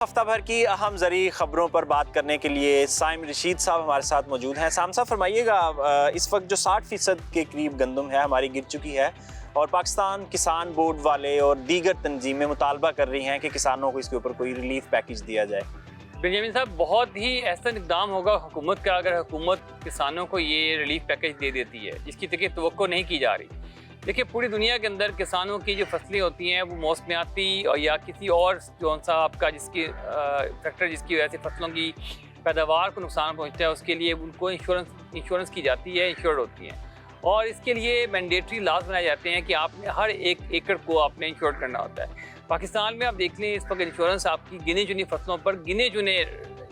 हफ्ता भर की अहम ज़रूरी खबरों पर बात करने के लिए साइम रशीद साहब हमारे साथ मौजूद हैं। साम साहब फरमाइएगा, इस वक्त जो 60% के करीब गंदम है हमारी गिर चुकी है और पाकिस्तान किसान बोर्ड वाले और दीगर तंजीमें मुतालबा कर रही हैं कि किसानों को इसके ऊपर कोई रिलीफ पैकेज दिया जाए। बेंजामिन साहब, बहुत ही ऐसा इक़दाम होगा हुकूमत का अगर हुकूमत किसानों को ये रिलीफ पैकेज दे देती है जिसकी तवक्को नहीं की जा रही। देखिए, पूरी दुनिया के अंदर किसानों की जो फसलें होती हैं वो मौसमियाती और या किसी और कौन सा आपका जिसकी फैक्टर जिसकी वजह से फसलों की पैदावार को नुकसान पहुंचता है उसके लिए उनको इंश्योरेंस की जाती है, इंश्योर्ड होती हैं। और इसके लिए मैंडेटरी लॉज बनाए जाते हैं कि आपने हर एक एकड़ को आपने इंश्योर करना होता है। पाकिस्तान में आप देख लें, इस वक्त इंश्योरेंस आपकी गिने चुनी फसलों पर गिने चुने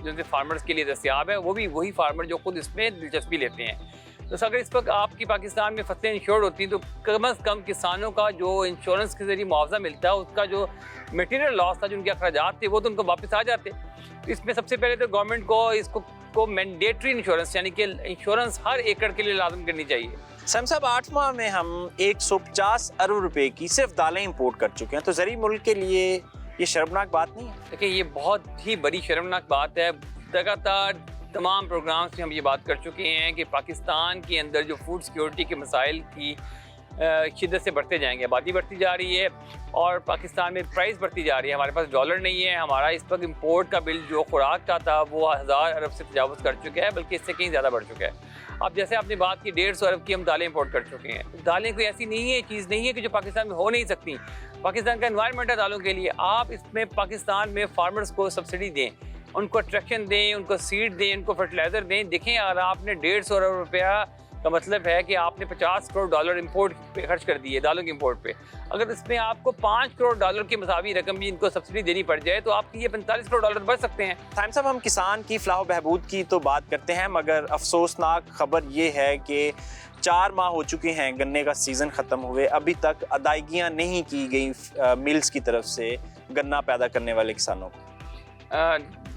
जो फार्मर्स के लिए दस्तियाब है, वो भी वही फार्मर जो खुद इसमें दिलचस्पी लेते हैं। तो अगर इस वक्त आपकी पाकिस्तान में फसलें इंश्योर्ड होती हैं तो कम से कम किसानों का जो इंश्योरेंस के जरिए मुआवजा मिलता है उसका जो मटेरियल लॉस था, जो उनके अखराजात थे, वो तो उनको वापस आ जाते। तो इसमें सबसे पहले तो गवर्नमेंट को मैंडेटरी इंश्योरेंस यानी कि इंश्योरेंस हर एकड़ के लिए लाजम करनी चाहिए। सैम साहब, 8 माह में हम 150 अरब रुपए की सिर्फ दालें इंपोर्ट कर चुके हैं, तो ज़रूरी मुल्क के लिए ये शर्मनाक बात नहीं है? देखिए, ये बहुत ही बड़ी शर्मनाक बात है। लगातार तमाम प्रोग्राम्स में हम ये बात कर चुके हैं कि पाकिस्तान के अंदर जो फूड सिक्योरिटी के मसाइल की शिद्दत से बढ़ते जाएंगे, आबादी बढ़ती जा रही है और पाकिस्तान में प्राइस बढ़ती जा रही है। हमारे पास डॉलर नहीं है, हमारा इस वक्त इम्पोर्ट का बिल जो खुराक का था वो 1000 अरब से तजावुज़ कर चुका है, बल्कि इससे कहीं ज़्यादा बढ़ चुका है। अब जैसे आपने बात की 150 अरब की हम दालें इंपोर्ट कर चुके हैं। दालें कोई ऐसी नहीं है, चीज़ नहीं है कि जो पाकिस्तान में हो नहीं सकती। पाकिस्तान का एनवायरनमेंट है दालों के लिए। आप इसमें पाकिस्तान में फार्मर्स को सब्सिडी दें, उनको अट्रैक्शन दें, उनको सीड दें, उनको फर्टिलाइज़र दें। देखें, अगर आपने 150 अरब रुपया का मतलब है कि आपने 50 करोड़ डॉलर इंपोर्ट पे खर्च कर दिए, दालों के इंपोर्ट पे। अगर इसमें आपको 5 करोड़ डॉलर की मसावी रकम भी इनको सब्सिडी देनी पड़ जाए तो आपकी ये 45 करोड़ डॉलर बढ़ सकते हैं। साइम साहब, हम किसान की फलाह बहबूद की तो बात करते हैं, मगर अफसोसनाक खबर ये है कि 4 माह हो चुके हैं गन्ने का सीज़न ख़त्म हुए, अभी तक अदायगियाँ नहीं की गई मिल्स की तरफ से गन्ना पैदा करने वाले किसानों को।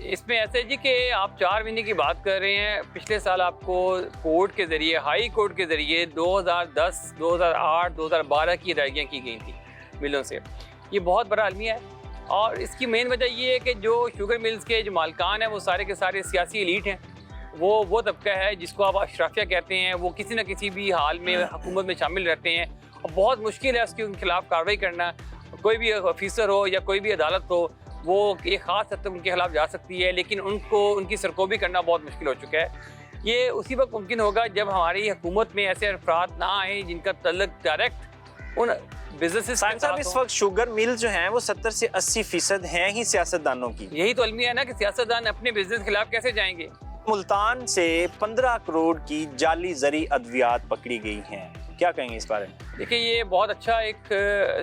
इसमें ऐसे जी कि आप 4 महीने की बात कर रहे हैं। पिछले साल आपको कोर्ट के ज़रिए, हाई कोर्ट के ज़रिए 2010, 2008, 2012 की अदायगियाँ की गई थी मिलों से। ये बहुत बड़ा अलमिया है और इसकी मेन वजह ये है कि जो शुगर मिल्स के जो मालिकान हैं वो सारे के सारे सियासी एलीट हैं। वो तबका है जिसको आप अशराफिया कहते हैं। वो किसी न किसी भी हाल में हुकूमत में शामिल रहते हैं और बहुत मुश्किल है उसके खिलाफ कार्रवाई करना। कोई भी ऑफिसर हो या कोई भी अदालत हो, वो एक ख़ास हद तक उनके खिलाफ जा सकती है, लेकिन उनकी सरकोबी करना बहुत मुश्किल हो चुका है। ये उसी वक्त मुमकिन होगा जब हमारी हुकूमत में ऐसे अफराद ना आए जिनका तल्लुक डायरेक्ट उन बिजनेस। साहब, इस वक्त शुगर मिल जो हैं वो 70 से 80% हैं ही सियासतदानों की। यही तो अलमिया है ना कि सियासतदान अपने बिजनेस के खिलाफ कैसे जाएंगे। मुल्तान से 15 करोड़ की जाली ज़री अद्वियात पकड़ी गई हैं, क्या कहेंगे इस बारे में? देखिए, ये बहुत अच्छा एक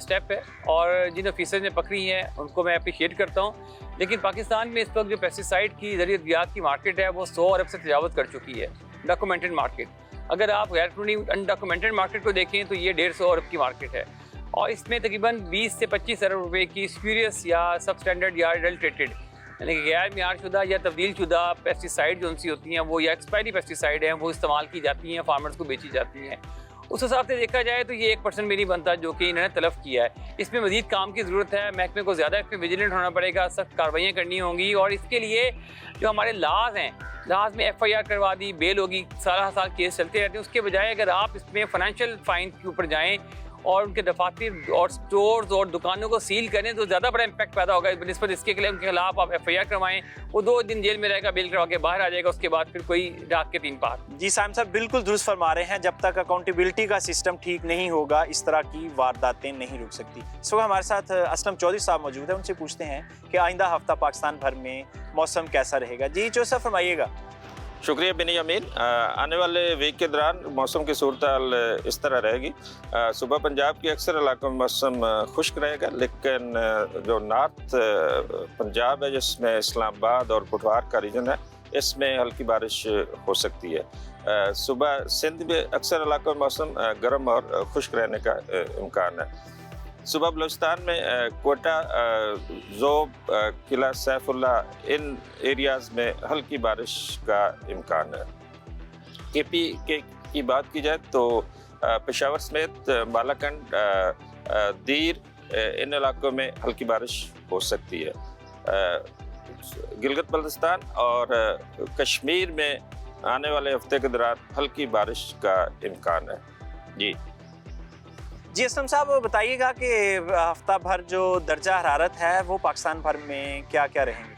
स्टेप है और जिन ऑफिसर ने पकड़ी हैं उनको मैं अप्रिशिएट करता हूँ। लेकिन पाकिस्तान में इस वक्त जो पेस्टिसाइड की ज़री अद्वियात की मार्केट है वो 100 अरब से तजावुज़ कर चुकी है, डॉक्यूमेंटेड मार्केट। अगर आप गैर कानूनी अनडॉक्यूमेंटेड मार्केट को देखें तो ये 150 अरब की मार्केट है और इसमें तकरीबन 20 से 25 अरब रुपए की स्प्यूरियस या सब स्टैंडर्ड या एडल्ट्रेटेड यानी कि गैर मियारशुदा या तब्दील शुदा पेस्टिसाइड जो उनसी होती हैं वो या एक्सपायरी पेस्टिसाइड हैं वो इस्तेमाल की जाती हैं, फार्मर्स को बेची जाती हैं। उस हिसाब से देखा जाए तो ये 1% भी नहीं बनता जो कि इन्होंने तलफ किया है। इसमें मज़ीद काम की ज़रूरत है। महकमे को ज़्यादा इसमें विजिलेंट होना पड़ेगा, सख्त कार्रवाइयाँ करनी होंगी और इसके लिए जो हमारे लाज हैं, लाज में FIR करवा दी, बेल होगी, सारा साल केस चलते रहते हैं। उसके बजाय अगर आप इसमें फाइनेंशियल फाइन के ऊपर जाएँ और उनके दफातर और स्टोर्स और दुकानों को सील करें तो ज़्यादा बड़ा इम्पैक्ट पैदा होगा। निस्बत इसके लिए उनके खिलाफ आप FIR करवाएं, वो 2 दिन जेल में रहेगा, बेल करवा के बाहर आ जाएगा, उसके बाद फिर कोई डाक के 3 पार। जी साइम साहब, बिल्कुल दुरुस्त फरमा रहे हैं। जब तक अकाउंटेबिलिटी का सिस्टम ठीक नहीं होगा इस तरह की वारदातें नहीं रुक सकती। इस वक्त हमारे साथ असलम चौधरी साहब मौजूद हैं, उनसे पूछते हैं कि आइंदा हफ्ता पाकिस्तान भर में मौसम कैसा रहेगा। जी चौधरी साहब, फरमाइएगा। शुक्रिया बेनियामीन। आने वाले वीक के दौरान मौसम की सूरत हाल इस तरह रहेगी। सुबह पंजाब के अक्सर इलाकों में मौसम खुश्क रहेगा, लेकिन जो नॉर्थ पंजाब है जिसमें इस्लामाबाद और पुठवार का रीजन है इसमें हल्की बारिश हो सकती है। सुबह सिंध में अक्सर इलाकों में मौसम गर्म और खुश्क रहने का इम्कान है। सुबह बलूचिस्तान में कोटा, ज़ोब, किला सैफुल्ला इन एरियाज़ में हल्की बारिश का इम्कान है। KP की बात की जाए तो पेशावर समेत बालाकंड, दीर इन इलाकों में हल्की बारिश हो सकती है। गिलगित बल्तिस्तान और कश्मीर में आने वाले हफ्ते के दौरान हल्की बारिश का इम्कान है। जी असलम साहब, बताइएगा कि हफ्ता भर जो दर्जा हरारत है वो पाकिस्तान भर में क्या क्या रहेंगे?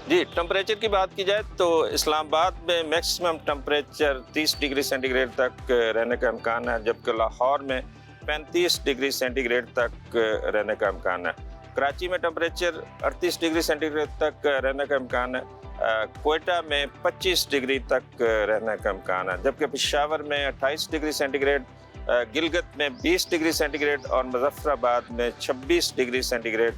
जी, टेम्परेचर की बात की जाए तो इस्लामाबाद में मैक्सिमम टेम्परेचर 30 डिग्री सेंटीग्रेड तक रहने का इम्कान है, जबकि लाहौर में 35 डिग्री सेंटीग्रेड तक रहने का इम्कान है। कराची में टेम्परेचर 38 डिग्री सेंटीग्रेड तक रहने का इम्कान है। कोयटा में 25 डिग्री तक रहने का इम्कान है, जबकि पेशावर में 28 डिग्री सेंटीग्रेड, गिलगित में 20 डिग्री सेंटीग्रेड और मुजफ्फराबाद में 26 डिग्री सेंटीग्रेड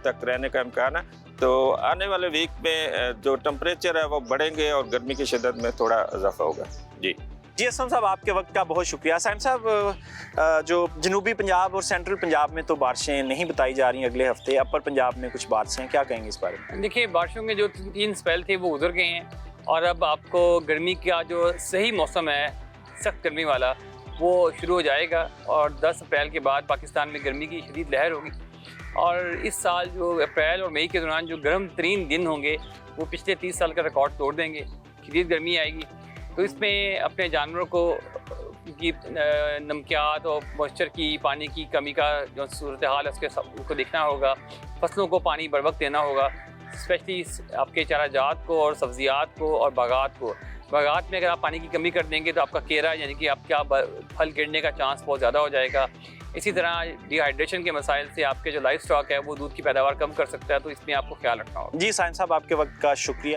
तक रहने का इम्कान है। तो आने वाले वीक में जो टेम्परेचर है वो बढ़ेंगे और गर्मी की शिद्दत में थोड़ा इजाफा होगा। जी असलम साहब, आपके वक्त का बहुत शुक्रिया। साइम साहब, जो जनूबी पंजाब और सेंट्रल पंजाब में तो बारिशें नहीं बताई जा रही अगले हफ्ते, अपर पंजाब में कुछ बारिशें, क्या कहेंगे इस बारे में? देखिए, बारिशों के जो 3 स्पेल थे वो गुजर गए हैं और अब आपको गर्मी का जो सही मौसम है, सख्त गर्मी वाला, वो शुरू हो जाएगा और 10 अप्रैल के बाद पाकिस्तान में गर्मी की शदीद लहर होगी। और इस साल जो अप्रैल और मई के दौरान जो गर्म तरीन दिन होंगे वो पिछले 30 साल का रिकॉर्ड तोड़ देंगे। शदीद गर्मी आएगी, तो इसमें अपने जानवरों को की नमकियात और मॉइस्चर की, पानी की कमी का जो सूरत हाल है उसको देखना होगा। फसलों को पानी बर वक्त देना होगा, स्पेशली आपके चाराजात को और सब्जियात को और बागात को। बागात में अगर आप पानी की कमी कर देंगे तो आपका केरा यानी कि आपका फल गिरने का चांस बहुत ज़्यादा हो जाएगा। इसी तरह डिहाइड्रेशन के मसाइल से आपके जो लाइफ स्टॉक है वो दूध की पैदावार कम कर सकता है, तो इसमें आपको ख्याल रखना होगा। जी साइम साहब, आपके वक्त का शुक्रिया।